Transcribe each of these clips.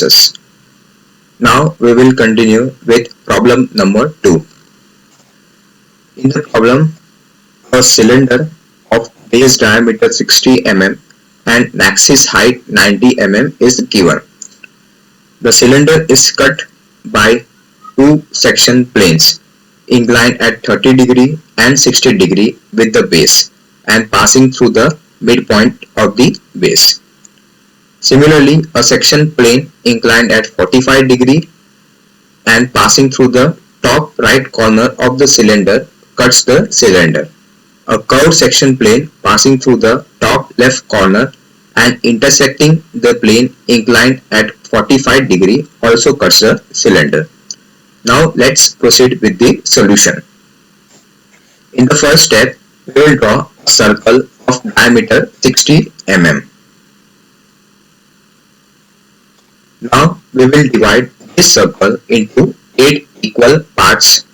process. Now we will continue with problem number 2. In the problem, a cylinder of base diameter 60 mm and axis height 90 mm is given. The cylinder is cut by two section planes inclined at 30 degree and 60 degree with the base and passing through the midpoint of the base. Similarly, a section plane inclined at 45 degree and passing through the top right corner of the cylinder cuts the cylinder. A curved section plane passing through the top left corner and intersecting the plane inclined at 45 degree also cuts the cylinder. Now let's proceed with the solution. In the first step, we will draw a circle of diameter 60 mm. Now we will divide this circle into 8 equal parts.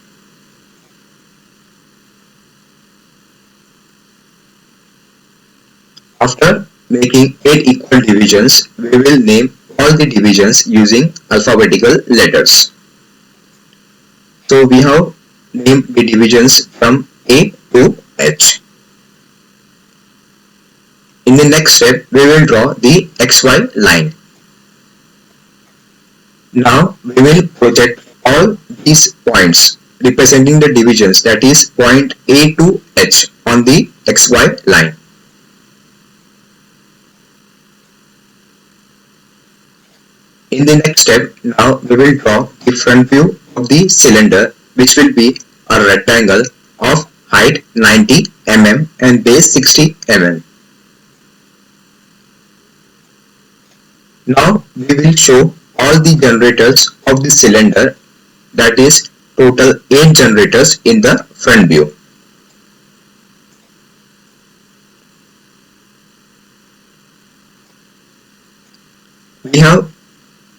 After making 8 equal divisions, we will name all the divisions using alphabetical letters. So we have named the divisions from A to H. In the next step, we will draw the XY line. Now we will project all these points representing the divisions, that is point A to H, on the XY line. In the next step, now we will draw the front view of the cylinder, which will be a rectangle of height 90 mm and base 60 mm. Now we will show all the generators of the cylinder, that is total 8 generators in the front view. We have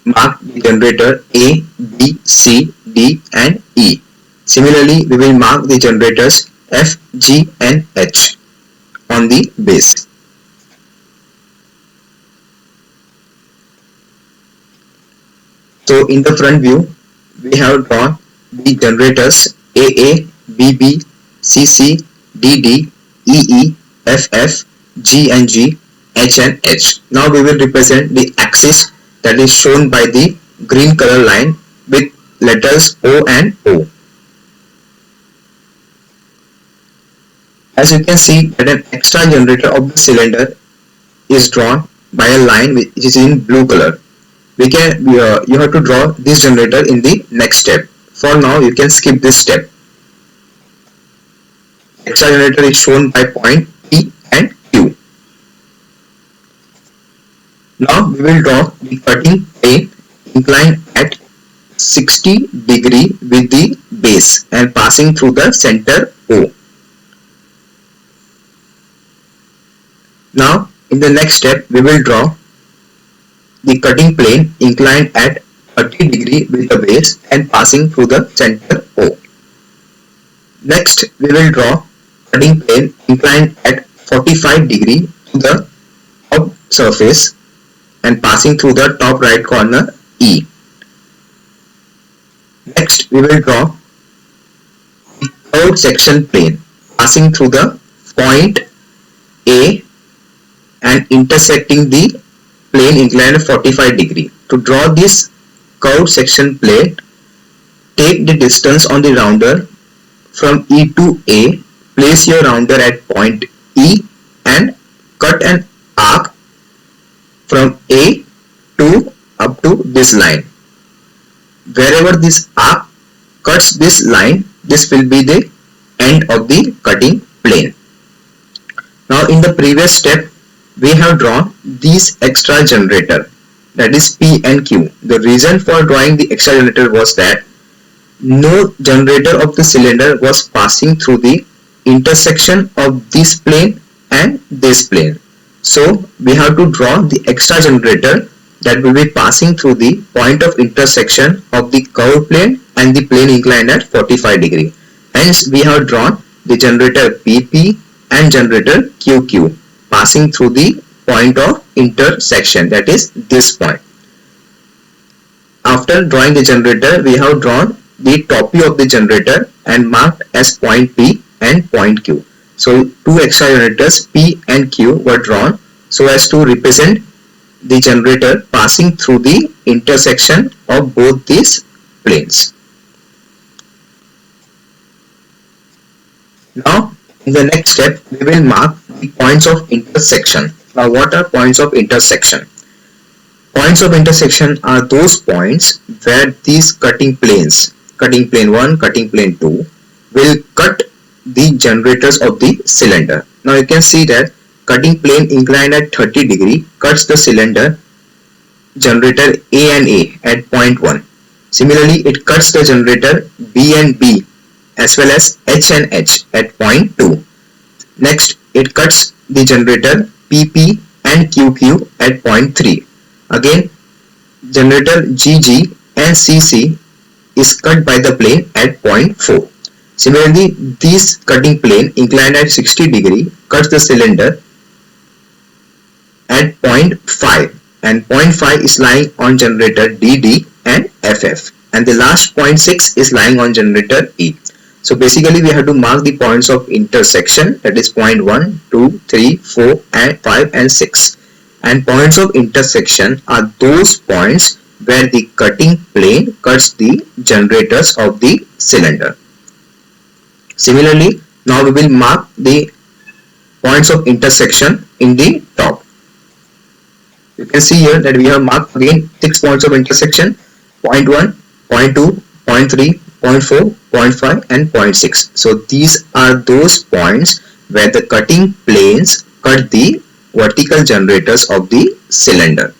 marked the generator A, B, C, D and E. Similarly, we will mark the generators F, G and H on the base. So in the front view, we have drawn the generators AA, BB, CC, DD, EE, FF, G and G, H and H. Now we will represent the axis, that is shown by the green color line with letters O and O. As you can see that an extra generator of the cylinder is drawn by a line which is in blue color. You have to draw this generator in the next step. For now you can skip this step. Extra generator is shown by point P and Q. Now we will draw the cutting plane inclined at 60 degree with the base and passing through the center O. Now in the next step we will draw the cutting plane inclined at 30 degree with the base and passing through the center O. Next we will draw cutting plane inclined at 45 degree to the top surface and passing through the top right corner E. Next we will draw the curved section plane passing through the point A and intersecting the plane inclined at 45 degree. To draw this curved section plane, take the distance on the rounder from E to A, place your rounder at point E and cut an arc from A to up to this line. Wherever this arc cuts this line, this will be the end of the cutting plane. Now in the previous step, we have drawn these extra generator, that is P and Q. The reason for drawing the extra generator was that no generator of the cylinder was passing through the intersection of this plane and this plane. So we have to draw the extra generator that will be passing through the point of intersection of the curved plane and the plane inclined at 45 degree. Hence we have drawn the generator PP and generator QQ passing through the point of intersection, that is this point. after drawing the generator, we have drawn the top view of the generator and marked as point P and point Q. So two extra generators P and Q were drawn so as to represent the generator passing through the intersection of both these planes. Now in the next step we will mark the points of intersection. Now what are points of intersection? Points of intersection are those points where these cutting planes, cutting plane 1, cutting plane 2, will cut the generators of the cylinder. Now you can see that cutting plane inclined at 30 degree cuts the cylinder generator A and A at point 1. Similarly, it cuts the generator B and B as well as H and H at point 2. Next, it cuts the generator PP and QQ at point 3. Again, generator GG and CC is cut by the plane at point 4. Similarly, this cutting plane inclined at 60 degree cuts the cylinder at point 5, and point 5 is lying on generator DD and FF, and the last point 6 is lying on generator E. So basically we have to mark the points of intersection, that is point 1, 2, 3, 4 and 5 and 6. And points of intersection are those points where the cutting plane cuts the generators of the cylinder. Similarly, now we will mark the points of intersection in the top. You can see here that we have marked again 6 points of intersection: point 1, point 2, point 3, point 4, point 5 and point 6. So these are those points where the cutting planes cut the vertical generators of the cylinder.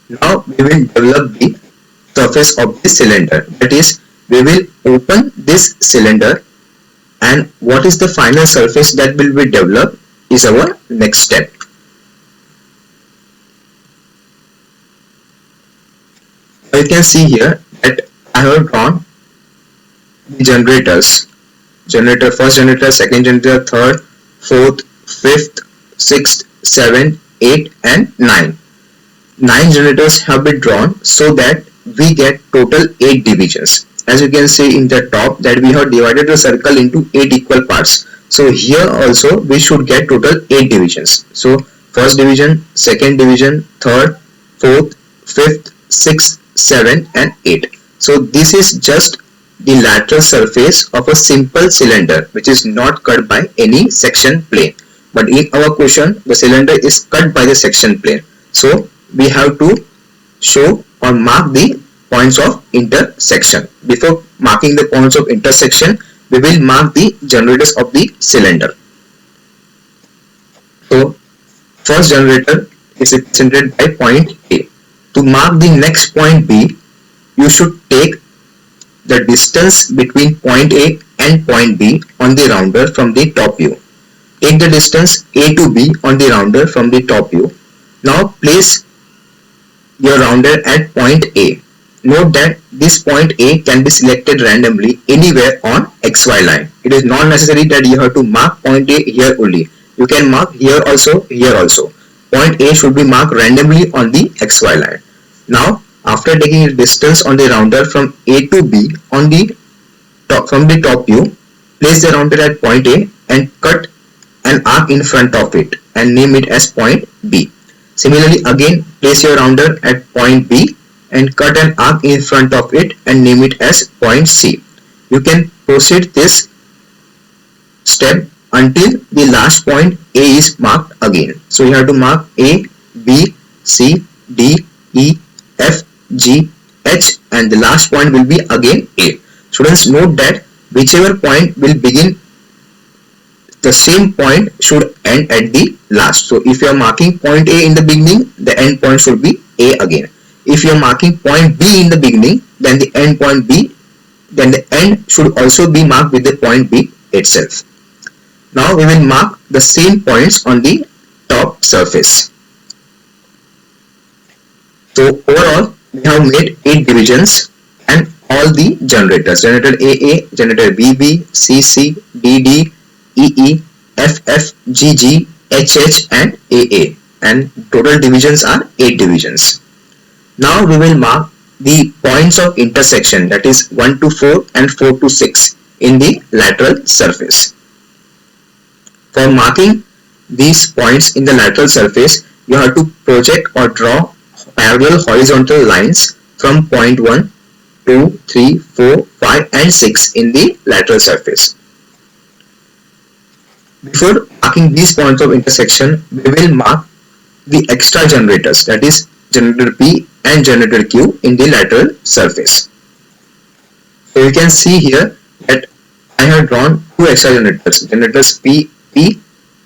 Now we will develop the surface of the cylinder. That is, we will open this cylinder, and what is the final surface that will be developed is our next step. You can see here that I have drawn the generators: generator, first generator, second generator, third, fourth, fifth, sixth, 7, 8 and 9. 9 generators have been drawn so that we get total 8 divisions. As you can see in the top that we have divided the circle into 8 equal parts. So here also we should get total 8 divisions. So first division, second division, third, fourth, fifth, sixth, 7 and 8. So this is just the lateral surface of a simple cylinder which is not cut by any section plane. But in our question the cylinder is cut by the section plane. So we have to show or mark the points of intersection. Before marking the points of intersection, we will mark the generators of the cylinder. So first generator is represented by point A. To mark the next point B, you should take the distance between point A and point B on the rounder from the top view. Take the distance A to B on the rounder from the top view. Now place your rounder at point A. Note that this point A can be selected randomly anywhere on XY line. It is not necessary that you have to mark point A here only. You can mark here also, here also. Point A should be marked randomly on the XY line. Now, after taking a distance on the rounder from A to B on the top, from the top view, place the rounder at point A and cut an arc in front of it and name it as point B. Similarly, again place your rounder at point B and cut an arc in front of it and name it as point C. You can proceed this step until the last point A is marked again. So you have to mark A, B, C, D, E, F, G, H and the last point will be again A. Students, note that whichever point will begin, the same point should end at the last. So if you are marking point A in the beginning, the end point should be A again. If you are marking point B in the beginning, then the end point B, then the end should also be marked with the point B itself. Now we will mark the same points on the top surface. So overall we have made 8 divisions and all the generators: generator AA, generator BB, CC, DD, EE, FFGG, HH and AA, and total divisions are 8 divisions. Now we will mark the points of intersection, that is 1 to 4 and 4 to 6 in the lateral surface. For marking these points in the lateral surface, you have to project or draw parallel horizontal lines from point 1, 2, 3, 4, 5 and 6 in the lateral surface. Before marking these points of intersection, we will mark the extra generators, that is generator P and generator Q in the lateral surface. So you can see here that I have drawn two extra generators P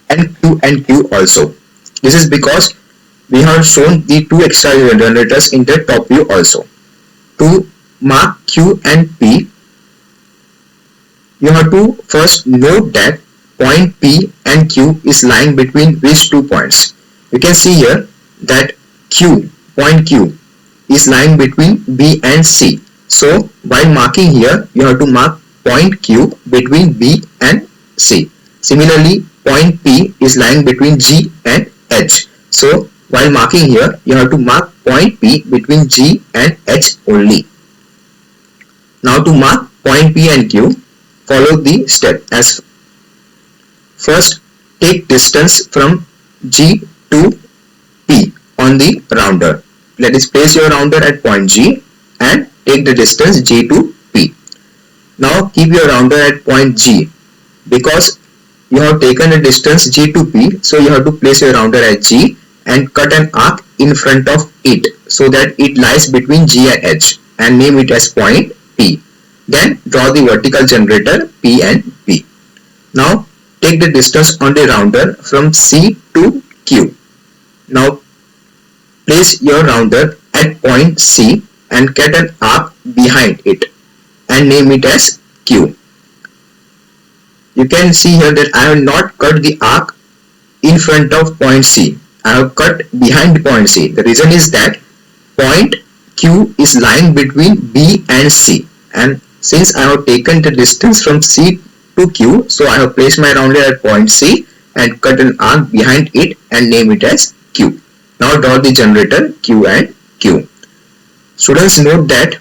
and Q also. This is because we have shown the two extra generators in the top view also. To mark Q and P, you have to first note that point P and Q is lying between which two points. You can see here that point Q is lying between B and C. So while marking here, you have to mark point Q between B and C. Similarly, point P is lying between G and H. So while marking here, you have to mark point P between G and H only. Now to mark point P and Q, follow the step as first take distance from G to P on the rounder. Let us place your rounder at point G and take the distance G to P. Now keep your rounder at point G. Because you have taken a distance G to P, so you have to place your rounder at G and cut an arc in front of it so that it lies between G and H and name it as point P. Then draw the vertical generator P and P. Now take the distance on the rounder from C to Q. Now place your rounder at point C and cut an arc behind it and name it as Q. You can see here that I have not cut the arc in front of point C. I have cut behind point C. The reason is that point Q is lying between B and C, and since I have taken the distance from C to Q, so I have placed my rounder at point C and cut an arc behind it and name it as Q. Now draw the generator Q and Q. Students, note that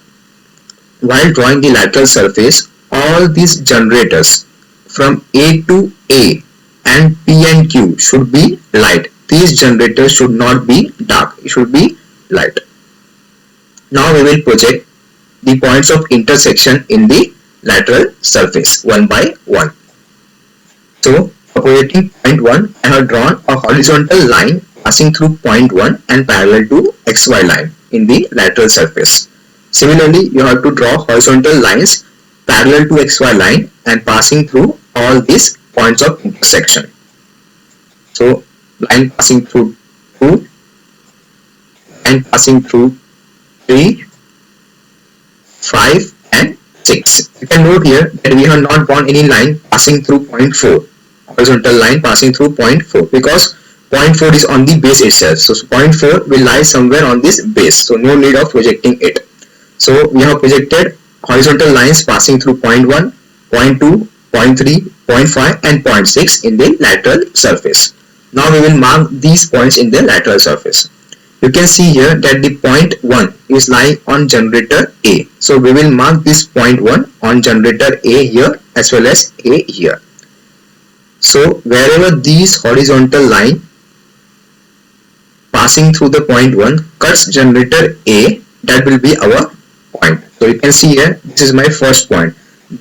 while drawing the lateral surface, all these generators from A to A and P and Q should be light. These generators should not be dark, it should be light. Now we will project the points of intersection in the lateral surface one by one. So for projecting point 1, I have drawn a horizontal line passing through point 1 and parallel to XY line in the lateral surface. Similarly, you have to draw horizontal lines parallel to XY line and passing through all these points of intersection. So line passing through 2 and passing through 3, 5 and 6. You can note here that we have not drawn any line passing through point 4, horizontal line passing through point 4, because point 4 is on the base itself. So point 4 will lie somewhere on this base, so no need of projecting it. So we have projected horizontal lines passing through point 1, point 2, point 3, point 5 and point 6 in the lateral surface. Now we will mark these points in the lateral surface. You can see here that the point 1 is lying on generator A. So we will mark this point 1 on generator A here as well as A here. So wherever these horizontal line passing through the point 1 cuts generator A, that will be our point. So you can see here, this is my first point.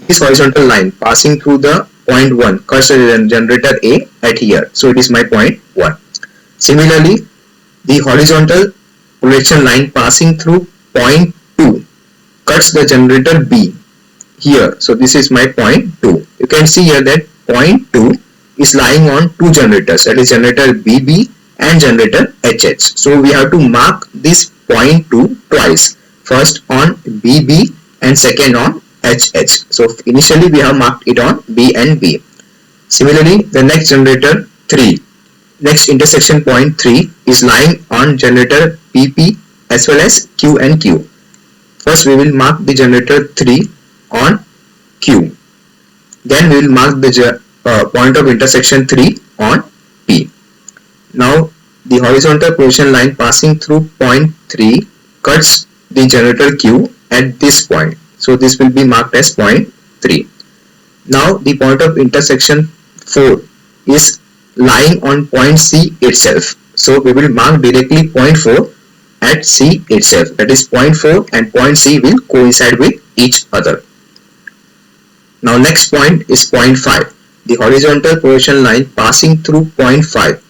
This horizontal line passing through the point 1 cuts the generator A at here. So it is my point 1. Similarly, the horizontal projection line passing through point 2 cuts the generator B here. So this is my point 2. You can see here that point 2 is lying on two generators, that is generator BB and generator HH. So we have to mark this point 2 twice. First on BB and second on HH. So initially we have marked it on B and B. Similarly, the next generator 3, next intersection point 3 is lying on generator PP as well as Q and Q. First we will mark the generator 3 on Q. Then we will mark the point of intersection 3 on P. Now the horizontal position line passing through point 3 cuts the generator Q at this point. So this will be marked as point 3. Now the point of intersection 4 is lying on point C itself. So we will mark directly point 4 at C itself. That is point 4 and point C will coincide with each other. Now next point is point 5. The horizontal position line passing through point 5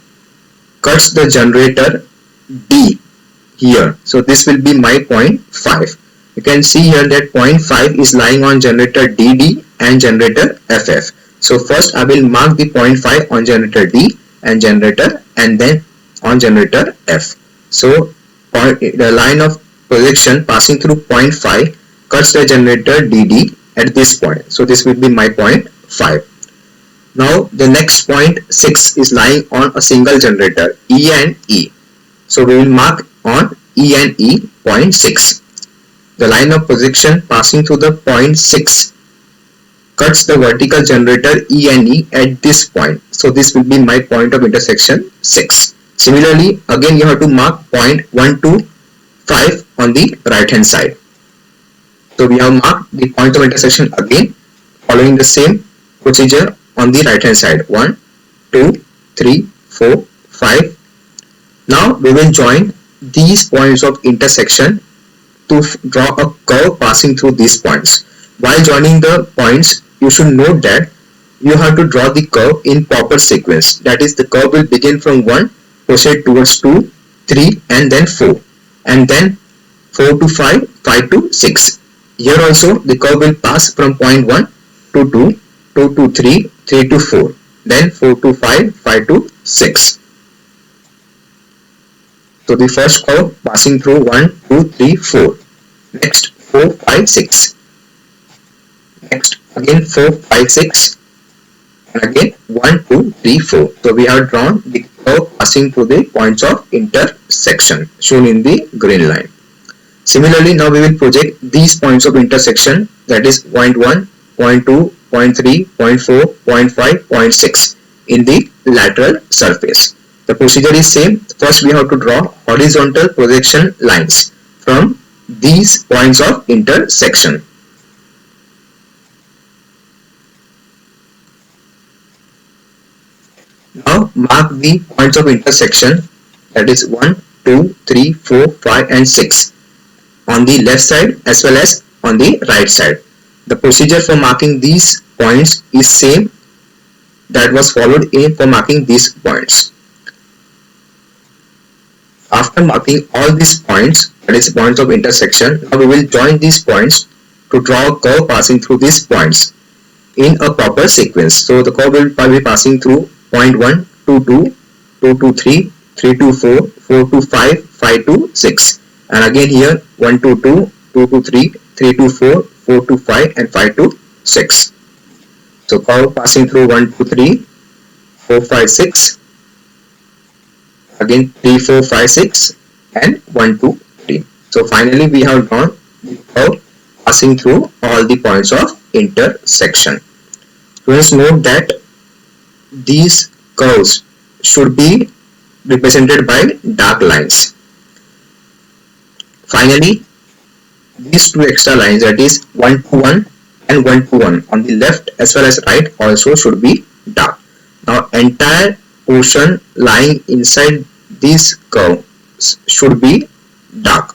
cuts the generator D here. So this will be my point 5. You can see here that point 5 is lying on generator DD and generator FF. So first I will mark the point 5 on generator D and then on generator F. So the line of projection passing through point 5 cuts the generator DD at this point. So this will be my point 5. Now the next point 6 is lying on a single generator E and E. So we will mark on E and E point 6. The line of projection passing through the point 6 cuts the vertical generator E and E at this point. So this will be my point of intersection 6. Similarly, again you have to mark point 1 to 5 on the right hand side. So we have marked the point of intersection again following the same procedure on the right hand side. 1, 2, 3, 4, 5. Now we will join these points of intersection to draw a curve passing through these points. While joining the points, you should note that you have to draw the curve in proper sequence. That is, the curve will begin from 1, proceed towards 2, 3 and then 4, and then 4 to 5, 5 to 6. Here also the curve will pass from point 1 to 2, 2 to 3, 3 to 4, then 4 to 5, 5 to 6. So the first curve passing through 1, 2, 3, 4. Next 4, 5, 6. Next again 4, 5, 6. And again 1, 2, 3, 4. So we have drawn the curve passing through the points of intersection shown in the green line. Similarly, now we will project these points of intersection, that is point 1, point 2, point 3, point 4, point 5, point 6 in the lateral surface. The procedure is same. First we have to draw horizontal projection lines from these points of intersection. Now mark the points of intersection, that is 1, 2, 3, 4, 5 and 6 on the left side as well as on the right side. The procedure for marking these points is same that was followed for marking these points. After marking all these points, that is points of intersection, now we will join these points to draw a curve passing through these points in a proper sequence. So the curve will be passing through point 1, 2, 2, 2 to 3, 3 to 4, 4 to 5, 5 to 6. And again here 1 to 2, 2 to 3, 3 to 4, 4 to 5 and 5 to 6. So curve passing through 1, 2, 3, 4, 5, 6. Again 3, 4, 5, 6 and 1, 2, 3. So finally we have drawn the curve passing through all the points of intersection. Please note that these curves should be represented by dark lines. Finally, these two extra lines, that is 1 to 1 and 1 to 1 on the left as well as right, also should be dark. Now entire portion lying inside these curves should be dark.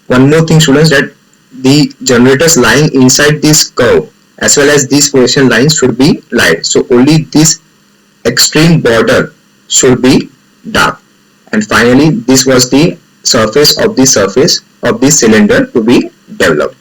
One more thing, students, that the generators lying inside this curve as well as these position lines should be light. So only this extreme border should be dark. And finally, this was the surface of the cylinder to be developed.